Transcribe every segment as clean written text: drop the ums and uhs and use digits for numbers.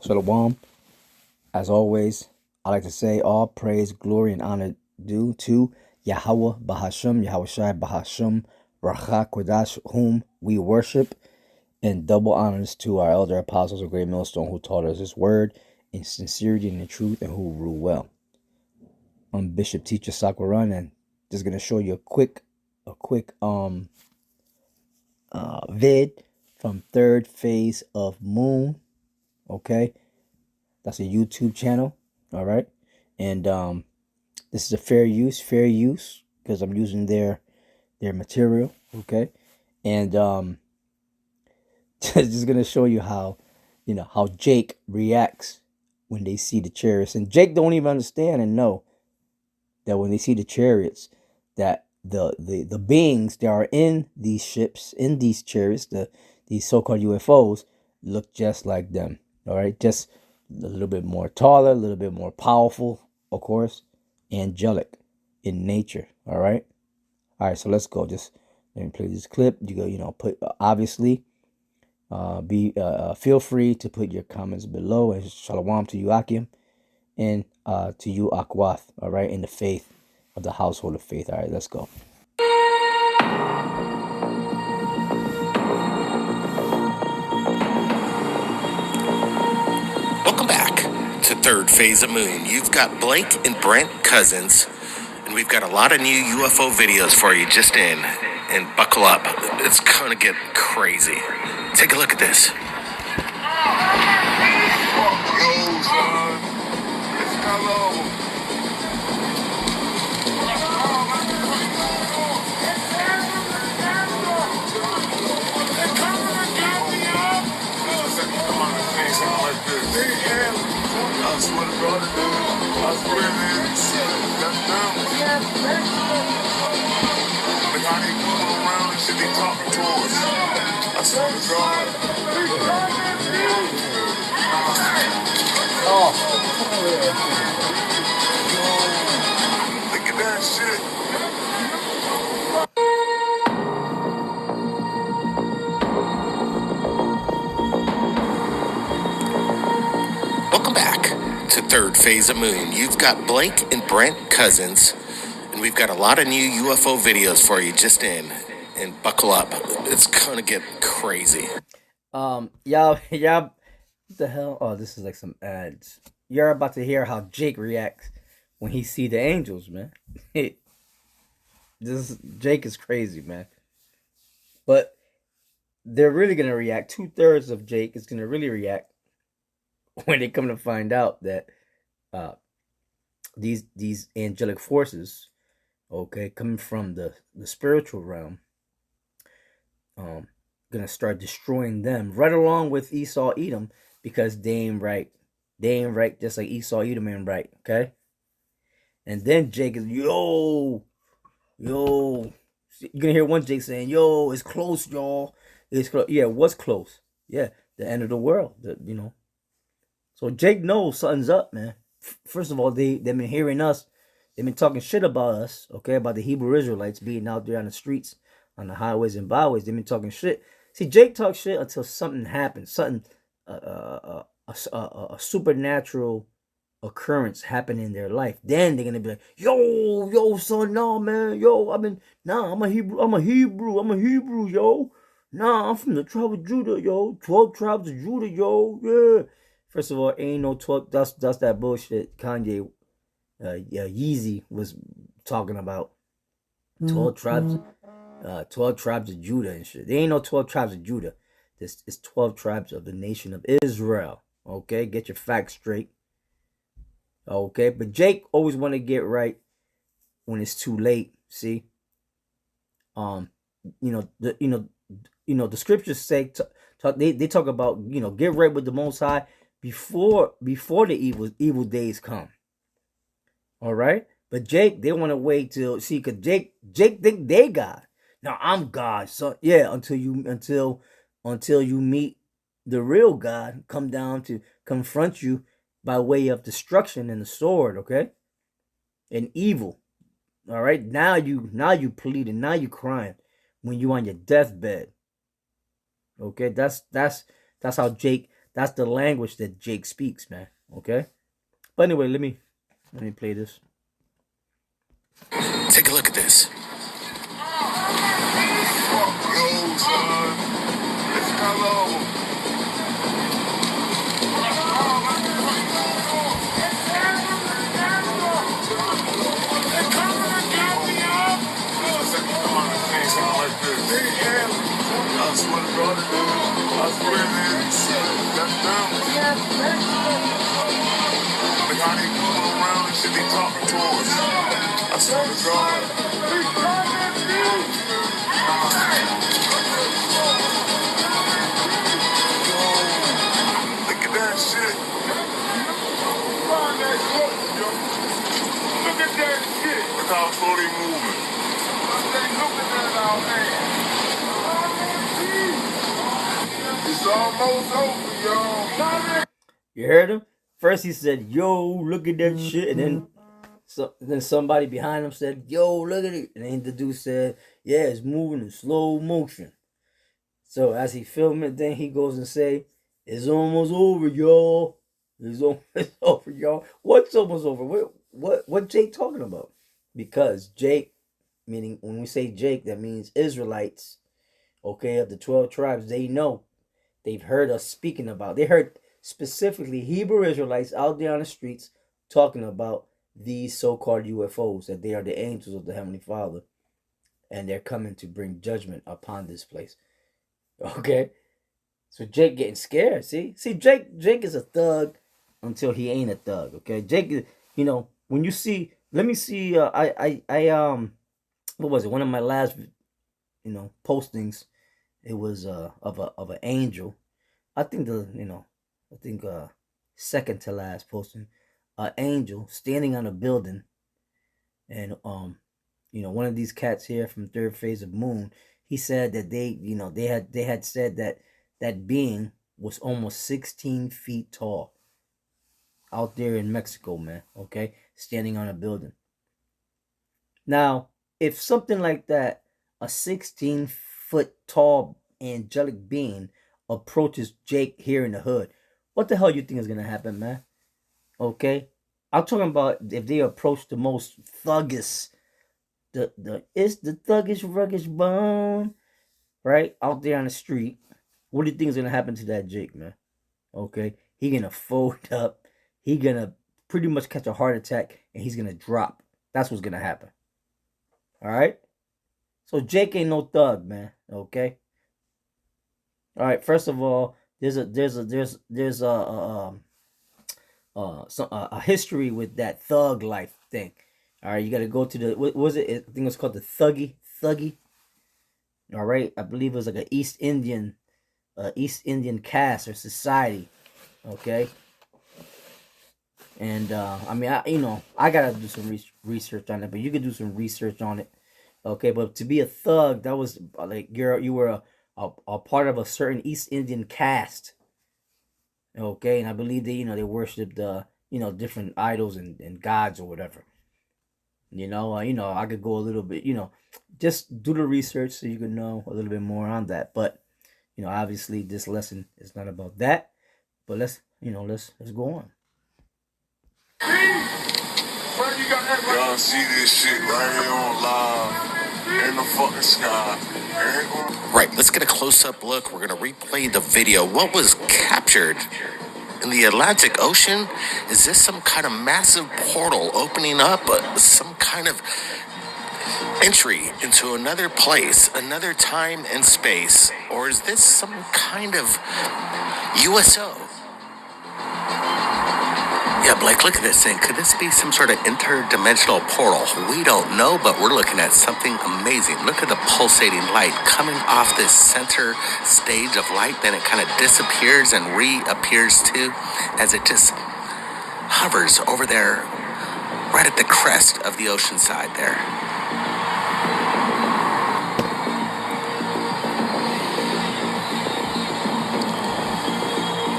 Shalom. As always, I like to say all praise, glory, and honor due to Yahweh Bahasham, Yahweh Shai Bahasham, Racha Kodash, whom we worship, and double honors to our elder apostles of Great Millstone who taught us His word in sincerity and in truth, and who rule well. I'm Bishop Teacher Sakwaran, and just gonna show you a quick vid from third phase of moon. Okay, that's a YouTube channel. All right, and this is a fair use because I'm using their material. Okay, and just gonna show you how how Jake reacts when they see the chariots, and Jake don't even understand and know that when they see the chariots, that the beings that are in these ships, in these chariots, these so-called UFOs, look just like them. All right, just a little bit more taller, a little bit more powerful, of course, angelic in nature. All right, so let's go. Just let me play this clip. You go, put obviously. Feel free to put your comments below, and shalom to you, Akim, and to you, Akwath. All right, in the faith of the household of faith. All right, let's go. Welcome back to Third Phase of Moon. You've got Blake and Brent Cousins, and we've got a lot of new UFO videos for you just in. And buckle up, it's gonna get crazy. Take a look at this. I swear to God, I swear, man. That's them. The guy they coming around and shit, they talking to us. I swear to God. Look at that shit. Welcome back to Third Phase of Moon. You've got Blake and Brent Cousins, and we've got a lot of new UFO videos for you just in. And buckle up, it's gonna get crazy. Y'all, what the hell? Oh, this is like some ads. You're about to hear how Jake reacts when he see the angels, man. Jake is crazy, man. But they're really gonna react. 2/3 of Jake is gonna really react when they come to find out that these angelic forces, okay, coming from the spiritual realm, gonna start destroying them right along with Esau Edom, because they ain't right. They ain't right, just like Esau Edom ain't right. Okay. And then Jake is yo. You're gonna hear one Jake saying, "Yo, it's close, y'all. It's close." Yeah, what's close? Yeah, the end of the world. So Jake knows something's up, man. First of all, they've been hearing us. They've been talking shit about us, okay, about the Hebrew Israelites being out there on the streets, on the highways and byways. They've been talking shit. See, Jake talks shit until something happens, something, a supernatural occurrence happen in their life. Then they're gonna be like, yo, son, nah, man, yo, I'm a Hebrew, yo. Nah, I'm from the tribe of Judah, yo. 12 tribes of Judah, yo, yeah. First of all, ain't no 12. That's that bullshit Kanye, Yeezy was talking about. 12 tribes, 12 tribes of Judah and shit. There ain't no 12 tribes of Judah. This is 12 tribes of the nation of Israel. Okay, get your facts straight. Okay, but Jake always want to get right when it's too late. See, the scriptures say they talk about get right with the Most High before the evil days come. All right, but Jake, they want to wait till because Jake think they God. Now I'm God, so yeah. Until you meet the real God, come down to confront you by way of destruction and the sword, okay, and evil. All right, now you pleading, now you crying when you on your deathbed. Okay, that's how Jake That's the language that Jake speaks, man. Okay. But anyway, let me play this. Take a look at this. Yo, son. It's hello. Like this. I swear to God, it is. I swear it is. That's them. Look how they come around and shit, they talking to us. I swear to God. Look at that shit. Look at that shit. Look how slow they moving. Look at that out there. It's almost over, y'all. You heard him? First he said, "Yo, look at that shit," and then somebody behind him said, "Yo, look at it," and then the dude said, "Yeah, it's moving in slow motion." So as he filmed it, then he goes and say, "It's almost over, y'all. It's almost over, y'all." What's almost over? What Jake talking about? Because Jake, meaning when we say Jake, that means Israelites. Okay, of the 12 tribes, they know. They've heard us speaking about. They heard specifically Hebrew Israelites out there on the streets talking about these so-called UFOs, that they are the angels of the Heavenly Father, and they're coming to bring judgment upon this place. Okay, so Jake getting scared. See, Jake is a thug until he ain't a thug. Okay, Jake is, when you see, let me see. What was it? One of my last, postings. It was of an angel. I think second to last posting, an angel standing on a building, and one of these cats here from Third Phase of Moon, he said that they had said that that being was almost 16 feet tall out there in Mexico, man. Okay, standing on a building. Now, if something like that, a 16-foot tall angelic being approaches Jake here in the hood, what the hell you think is gonna happen, man? Okay, I'm talking about if they approach the most thuggish, it's the thuggish ruggish bone, right out there on the street. What do you think is gonna happen to that Jake, man? Okay, he gonna fold up. He gonna pretty much catch a heart attack, and he's gonna drop. That's what's gonna happen. All right. So Jake ain't no thug, man. Okay. All right. First of all, there's a history with that thug life thing. All right. You got to go to the what was it? I think it was called the thuggy. All right. I believe it was like an East Indian caste or society. Okay. And I gotta do some research on it, but you could do some research on it. Okay, but to be a thug, that was like you were a part of a certain East Indian caste. Okay, and I believe they worshipped different idols and gods or whatever. I could go a little bit, just do the research so you can know a little bit more on that. But obviously this lesson is not about that. But let's go on. Y'all see this shit right here on live in the fucking sky. Right, let's get a close-up look. We're going to replay the video. What was captured in the Atlantic Ocean? Is this some kind of massive portal opening up? Some kind of entry into another place, another time and space? Or is this some kind of USO? Yeah, Blake, look at this thing. Could this be some sort of interdimensional portal? We don't know, but we're looking at something amazing. Look at the pulsating light coming off this center stage of light. Then it kind of disappears and reappears too, as it just hovers over there, right at the crest of the ocean side there.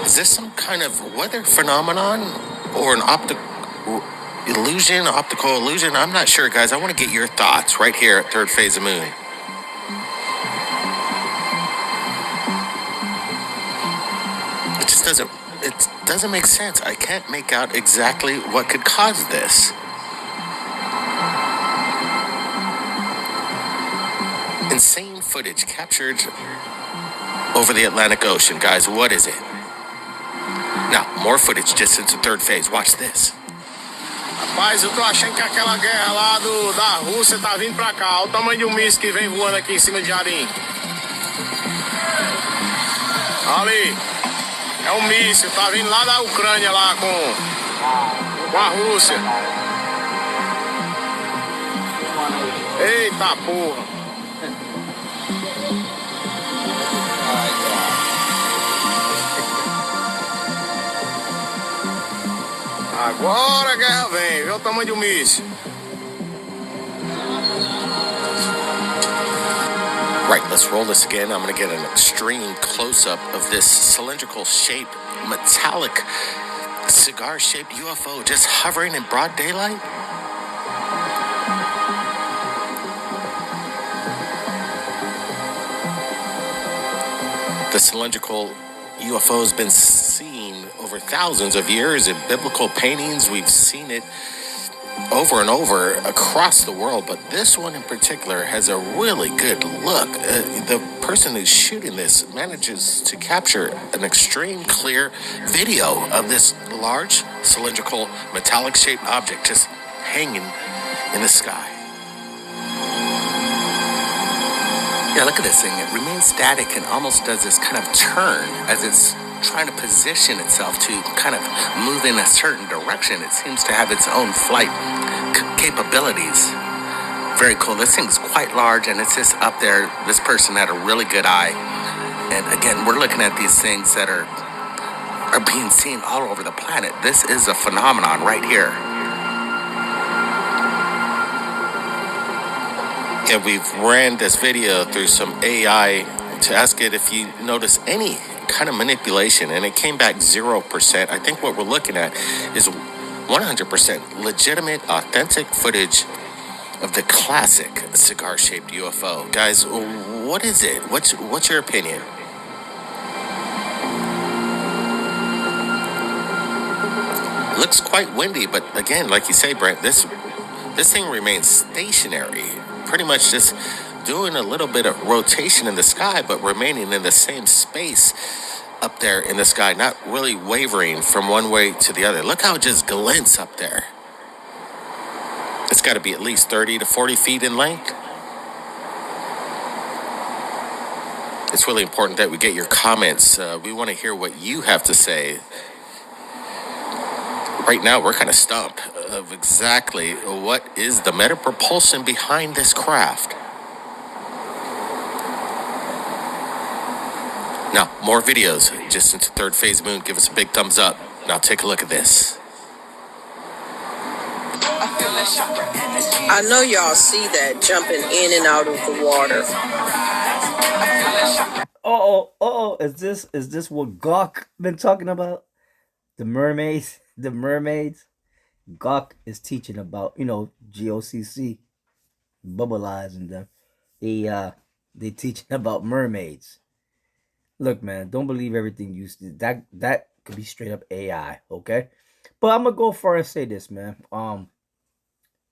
Is this some kind of weather phenomenon? Or an optical illusion? I'm not sure, guys. I want to get your thoughts right here at Third Phase of Moon. It just just doesn't make sense. I can't make out exactly what could cause this. Insane footage captured over the Atlantic Ocean. Guys, what is it? Now, more footage just into third phase. Watch this. Rapaz, eu tô achando que aquela guerra lá da Rússia tá vindo pra cá. Olha o tamanho de um míssil que vem voando aqui em cima de Jarim. Ali. É um míssil, tá vindo lá da Ucrânia lá com a Rússia. Eita porra. Agora a guerra vem, vê o tamanho de um míssil. Right, let's roll this again. I'm going to get an extreme close-up of this cylindrical-shaped, metallic, cigar-shaped UFO just hovering in broad daylight. The cylindrical UFO has been seen over thousands of years in biblical paintings. We've seen it over and over across the world, but this one in particular has a really good look. The person who's shooting this manages to capture an extreme clear video of this large cylindrical metallic shaped object just hanging in the sky. Yeah, look at this thing. It remains static and almost does this kind of turn as it's trying to position itself to kind of move in a certain direction. It seems to have its own flight capabilities. Very cool. This thing's quite large and it's just up there. This person had a really good eye. And again, we're looking at these things that are being seen all over the planet. This is a phenomenon right here. And we've ran this video through some AI to ask it if you notice any kind of manipulation, and it came back 0%. I think what we're looking at is 100% legitimate, authentic footage of the classic cigar-shaped UFO. Guys, what is it? What's your opinion? Looks quite windy, but again, like you say, Brent, this thing remains stationary. Pretty much just doing a little bit of rotation in the sky, but remaining in the same space up there in the sky, not really wavering from one way to the other. Look how it just glints up there. It's got to be at least 30 to 40 feet in length. It's really important that we get your comments. We want to hear what you have to say. Right now, we're kind of stumped of exactly what is the meta propulsion behind this craft. Now, more videos just into third phase moon. Give us a big thumbs up. Now take a look at this. I know y'all see that jumping in and out of the water. Is this what Gawk been talking about? The mermaids? The mermaids? Gawk is teaching about, GOCC, Bubble Eyes and them. They teaching about mermaids. Look, man, don't believe everything you see. That could be straight up AI, okay? But I'm gonna go far and say this, man.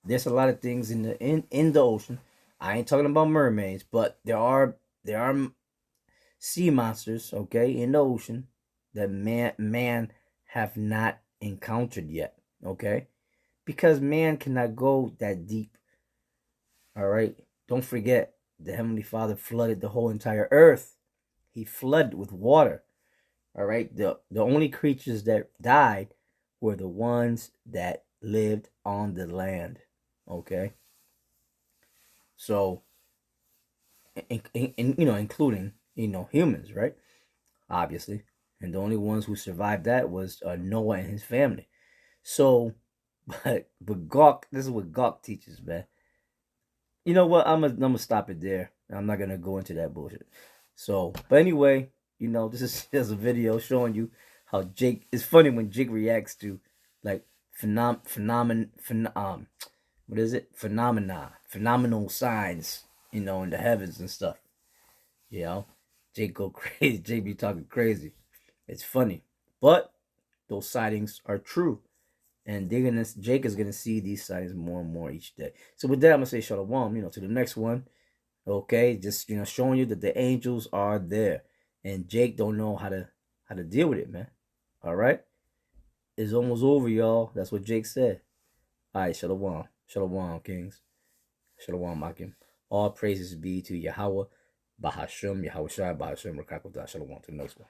There's a lot of things in the ocean. I ain't talking about mermaids, but there are sea monsters, okay, in the ocean that man have not encountered yet, okay? Because man cannot go that deep. All right? Don't forget, the Heavenly Father flooded the whole entire earth. He flooded with water. All right? The only creatures that died were the ones that lived on the land. Okay? So, including, humans, right? Obviously. And the only ones who survived that was Noah and his family. So, but Gawk, this is what Gawk teaches, man. You know what? I'm gonna stop it there. I'm not gonna go into that bullshit. So, but anyway, this is just a video showing you how Jake. It's funny when Jake reacts to like phenomenal signs, in the heavens and stuff. Jake go crazy. Jake be talking crazy. It's funny, But those sightings are true. And Jake is gonna see these sightings more and more each day. So with that, I'm gonna say shalom, to the next one. Okay, just showing you that the angels are there. And Jake don't know how to deal with it, man. All right? It's almost over, y'all. That's what Jake said. All right, shalom. Shalom, kings. Shalom, Akim. All praises be to Yahweh, Bahashim, Yahweh Shai, Bahashim, Rakakodah. Shalom to the next one.